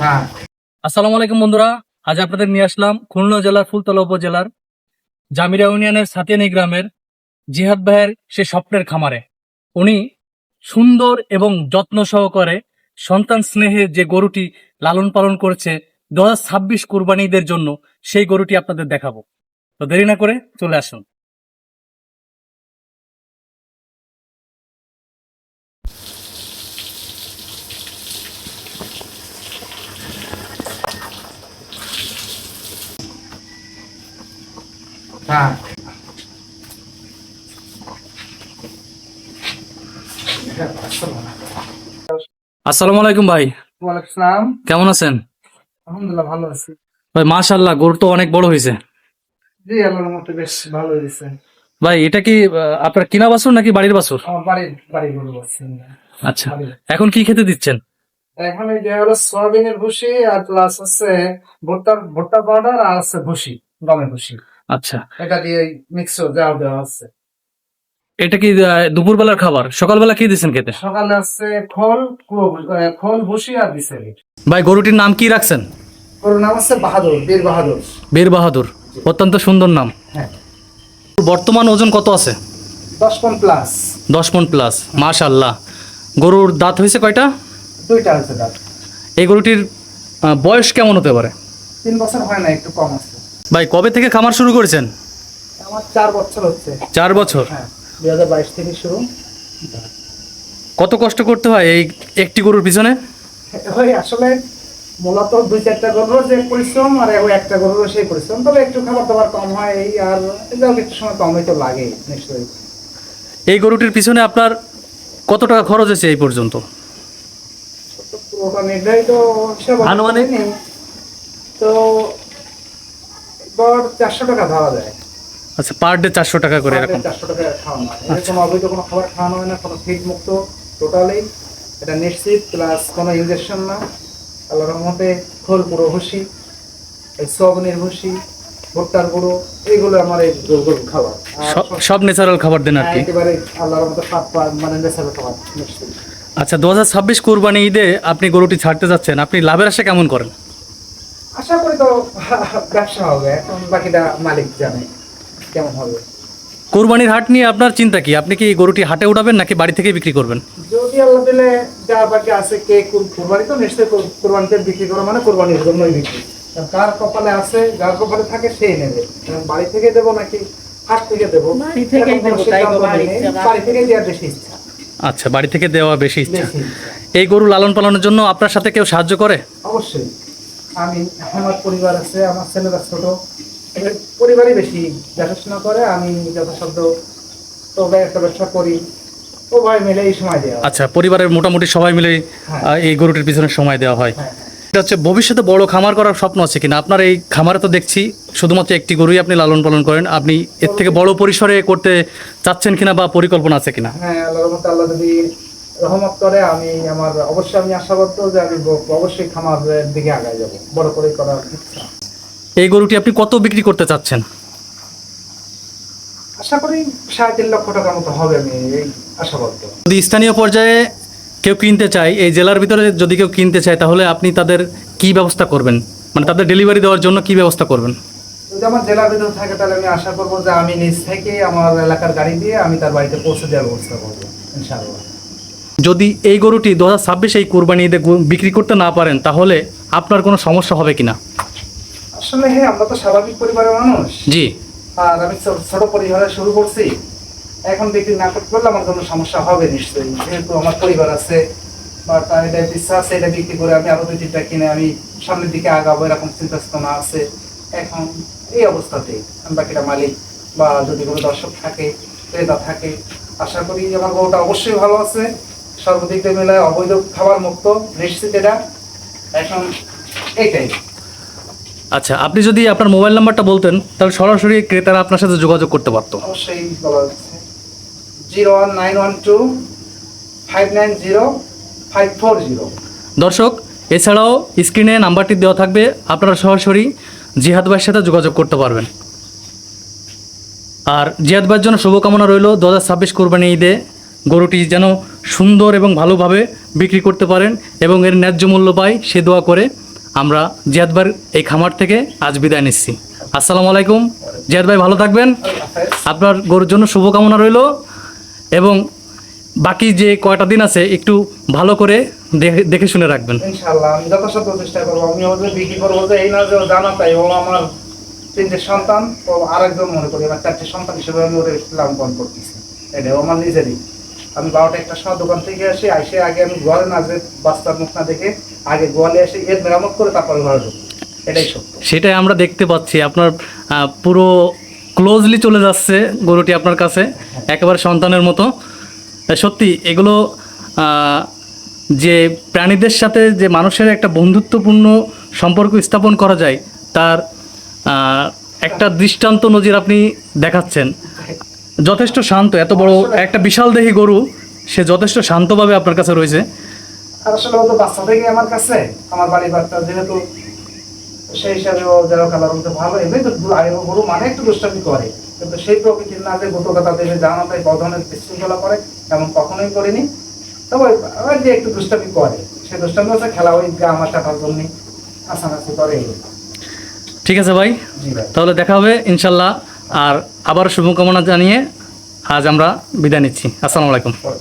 হ্যাঁ। আসসালামু আলাইকুম বন্ধুরা, আজ আপনাদের নিয়ে আসলাম খুলনা জেলার ফুলতলা উপজেলার জামিরা ইউনিয়নের সাতিয়ানি গ্রামের জিহাদ ভাইয়ের সে স্বপ্নের খামারে। উনি সুন্দর এবং যত্ন সহকারে সন্তান স্নেহে যে গরুটি লালন পালন করেছে 2026 কুরবানিদের জন্য, সেই গরুটি আপনাদের দেখাবো। তো দেরি না করে চলে আসুন। হ্যাঁ। আসসালামু আলাইকুম ভাই, ওয়ালাইকুম আসসালাম। কেমন আছেন? আলহামদুলিল্লাহ ভালো আছি। ভাই মাশাআল্লাহ, গরু তো অনেক বড় হয়েছে। জি, আল্লাহর মতো বেশ ভালো হয়েছে। ভাই এটা কি আপনার কিনা বাছুর নাকি বাড়ির বাছুর? আমার বাড়ি গরু আছে। আচ্ছা, এখন কি খেতে দিচ্ছেন? এখন এই যে হলো সয়াবিনের ভুসি আর প্লাস আছে ভুট্টা পাউডার আর আছে ভুসি, গমের ভুসি। আচ্ছা, এটা দিয়ে মিক্স দেওয়া আছে। এটা কি দুপুর বেলার খাবার? সকালবেলা কি দিচ্ছেন খেতে? সকালে আছে খোল ভুসি আর বিসেলি। ভাই গরুটির নাম কি রাখছেন? গরুর নাম আছে বাহাদুর, বীর বাহাদুর। বীর বাহাদুর, অত্যন্ত সুন্দর নাম। হ্যাঁ। বর্তমান ওজন কত আছে? 10 পন প্লাস। 10 মণ প্লাস, মাশাআল্লাহ। গরুর দাঁত হয়েছে কয়টা? দুইটা আছে দাঁত। এই গরুটির বয়স কেমন হতে পারে? 3 বছর হয় না, একটু কম আছে। ভাই কবে থেকে খামার শুরু করেছেন? আমার 4 বছর হচ্ছে। 4 বছর। হ্যাঁ, 2022 থেকে শুরু। কত কষ্ট করতে হয় এই একটি গরুর পিছনে? ওই আসলে মূলত 2-4টা গরুর যে পরিশ্রম আর ওই একটা গরুর সেই পরিশ্রম, তবে একটু খাবার দাবার কম হয় এই, আর এটাও একটু সময় কমই তো লাগে নিশ্চয়ই। এই গরুটির পিছনে আপনার কত টাকা খরচ হয়েছে এই পর্যন্ত? পুরোটা নির্ধারিত হিসাব আনুমানিক? নেই, তো গড় 400 টাকা ধরা যায়। আচ্ছা, পার ডে 400 টাকা করে এরকম? 400 টাকা খাওয়ানো হয়। এর কোনো অবৈধ কোনো খাবার খাওয়ানো হয় না, কোনো ফিড মুক্ত টোটালি। এটা নিশ্চিত, প্লাস কোনো ইনজেকশন না। আল্লাহর রহমতে খোল পুরো ভুসি, এই সয়াবিনের ভুসি, ভুট্টার গুঁড়ো, এইগুলো আমার এই গরুর খাবার। আর সব ন্যাচারাল খাবার দেন আর কি? একেবারে আল্লাহর রহমতে মানে নেশার খাবার নিশ্চিত। আচ্ছা, 2026 কুরবানি ঈদে আপনি গরুটি ছাড়তে যাচ্ছেন, আপনি লাভের আশা কেমন করেন? আশা করি তো ব্যবসা হবে, এখন বাকিটা মালিক জানে কেমন হবে। কুরবানির হাট নিয়ে আপনার চিন্তা কি? আপনি কি গরুটি হাটে উঠাবেন নাকি বাড়ি থেকে বিক্রি করবেন? যদি আল্লাহ দিলে যা বাকি আছে, কে কোরবানি তো নিশ্চয়ই কোরবানিতে বিক্রি করে, মানে কোরবানির জন্যই বিক্রি। কারণ কার কপালে আছে, যার কপালে থাকে সেই নেবে। বাড়ি থেকে দেবো নাকি হাট থেকে দেবো, বাড়ি থেকেই দেওয়ার বেশি ইচ্ছা। আচ্ছা, বাড়ি থেকে দেওয়া বেশি ইচ্ছা। বেশি ইচ্ছা। এই গরু লালন পালনের জন্য আপনার সাথে কেউ সাহায্য করে? অবশ্যই। আমার পরিবার আছে, আমার ছেলেরা ছোট, এবার পরিবারই বেশি দেখাশোনা করে। আমি যথাসাধ্য তো একটা ব্যবসা করি, ও ভাই মিলে এই সময় দেওয়া। আচ্ছা, পরিবারের মোটামুটি সবাই মিলে এই গরুটির পিছনে সময় দেওয়া হয়। হ্যাঁ। এটা হচ্ছে ভবিষ্যতে বড় খামার করার স্বপ্ন আছে কিনা আপনার? এই খামারে তো দেখছি শুধুমাত্র একটি গরুই আপনি লালন পালন করেন, আপনি এর থেকে বড় পরিসরে করতে চাচ্ছেন কিনা বা পরিকল্পনা আছে কিনা? হ্যাঁ, আল্লাহর রহমতে আল্লাহ যদি রহমত করে, আমি আশাবদ্ধ যে আমি অবশ্যই খামারের দিকে আগায় যাব, বড় করে করার ইচ্ছা। এই গরুটি আপনি কত বিক্রি করতে চাচ্ছেন? আশা করি 3.5 লক্ষ টাকার মতো হবে, আমি এই আশাবদ্ধ। যদি স্থানীয় পর্যায়ে কেউ কিনতে চায়, এই জেলার ভিতরে যদি কেউ কিনতে চায়, তাহলে আপনি তাদের কি ব্যবস্থা করবেন? মানে তাদের ডেলিভারি দেওয়ার জন্য কি ব্যবস্থা করবেন? যদি আমার জেলার ভিতরে থাকে, তাহলে আমি আশা করবো যে আমি নিজ থেকে আমার এলাকার গাড়ি দিয়ে আমি তার বাড়িতে পৌঁছে দেওয়ার ব্যবস্থা করবো ইনশাআল্লাহ। যদি এই গরুটি 2026 এই কুরবানি ঈদে বিক্রি করতে না পারেন, তাহলে আপনার কোনো সমস্যা হবে কিনা? আসলে হ্যাঁ, আমরা তো স্বাভাবিক পরিবারের মানুষ। জি। আর আমি ছোট পরিবারে শুরু করছি, এখন বিক্রি না করতে পারলে আমার কোনো সমস্যা হবে নিশ্চয়ই, যেহেতু আমার পরিবার আছে বা তার এটা ইচ্ছা আছে, এটা বিক্রি করে আমি আরো 2-3টা কিনে আমি সামনের দিকে আগাবো, এরকম চিন্তা চেতনা আছে। এখন এই অবস্থাতেই আমি বাকিটা মালিক বা যদি কোনো দর্শক থাকে, ক্রেতা থাকে, আশা করি আমার গরুটা অবশ্যই ভালো আছে, সর্বদিক দিয়ে মিলায় অবৈধ খাবার মুক্ত নিশ্চিত এটা। এখন এইটাই। আচ্ছা, আপনি যদি আপনার মোবাইল নাম্বারটা বলতেন, তাহলে সরাসরি ক্রেতারা আপনার সাথে যোগাযোগ করতে পারতো। অবশ্যই বলা যাচ্ছে 01912590540। দর্শক, এছাড়াও স্ক্রিনে নাম্বারটি দেওয়া থাকবে, আপনারা সরাসরি জিহাদ ভাইয়ের সাথে যোগাযোগ করতে পারবেন। আর জিহাদ ভাইয়ের জন্য শুভকামনা রইল 2026 কুরবানি ঈদে গরুটি যেন সুন্দর এবং ভালোভাবে বিক্রি করতে পারেন এবং এর ন্যায্য মূল্য পায়, সে দোয়া করে আমরা জিয়াদ ভাইয়ের এই খামার থেকে আজ বিদায় নিচ্ছি। আসসালামু আলাইকুম। জিয়াদ ভাই ভালো থাকবেন, আপনার গরুর জন্য শুভকামনা রইল এবং বাকি যে কয়টা দিন আছে একটু ভালো করে দেখে শুনে রাখবেন। ইনশাআল্লাহ আমি যথাসাধ্য চেষ্টা করবো। আমি ওদের বিক্রি করবো যে এই না যে ও জানা তাই, ও আমার 3টে সন্তান, ও আরেকজন মনে করি আমার 4টে সন্তান হিসেবে আমি ওদের লালন পালন করতেছি। এটা আমার নিজেরই। আমি 12টা 1টার সময় দোকান থেকে আসি, আগে আমি ঘরে না যে বাচ্চার মুখ না দেখে আগে গোয়ালে এসে এর মেরামত করে তারপরে ঘরে ঢুকি, এটাই সত্য। সেটাই আমরা দেখতে পাচ্ছি, আপনার পুরো ক্লোজলি চলে যাচ্ছে গরুটি আপনার কাছে, একেবারে সন্তানের মতো। সত্যি এগুলো যে প্রাণীদের সাথে যে মানুষের একটা বন্ধুত্বপূর্ণ সম্পর্ক স্থাপন করা যায় তার একটা দৃষ্টান্ত নজির আপনি দেখাচ্ছেন। যথেষ্ট শান্ত, এত বড় একটা বিশাল দেহী গরু সে যথেষ্ট শান্তভাবে আপনার কাছে রয়েছে। আর আসলে ও তো বাচ্চা থেকে আমার কাছে, আমার বাড়ির বাচ্চা যেহেতু, সেই হিসাবে ও যারা খেলা বলতে ভালো। এমনি তো গরু মানে একটু দুষ্টামি করে, কিন্তু সেই প্রকৃতির না যে গত কথা দেবে জানা তাই বধনের বিশৃঙ্খলা করে এমন কখনোই করিনি। তবে ওই যে একটু দুষ্টামি করে, সেই দুষ্টামি হচ্ছে খেলা ওই আমার টাকার জন্য আসানাসি করে। ঠিক আছে ভাই, জি ভাই, তাহলে দেখা হবে ইনশাল্লাহ। আর আবার শুভকামনা জানিয়ে আজ আমরা বিদায় নিচ্ছি। আসসালামু আলাইকুম। পরে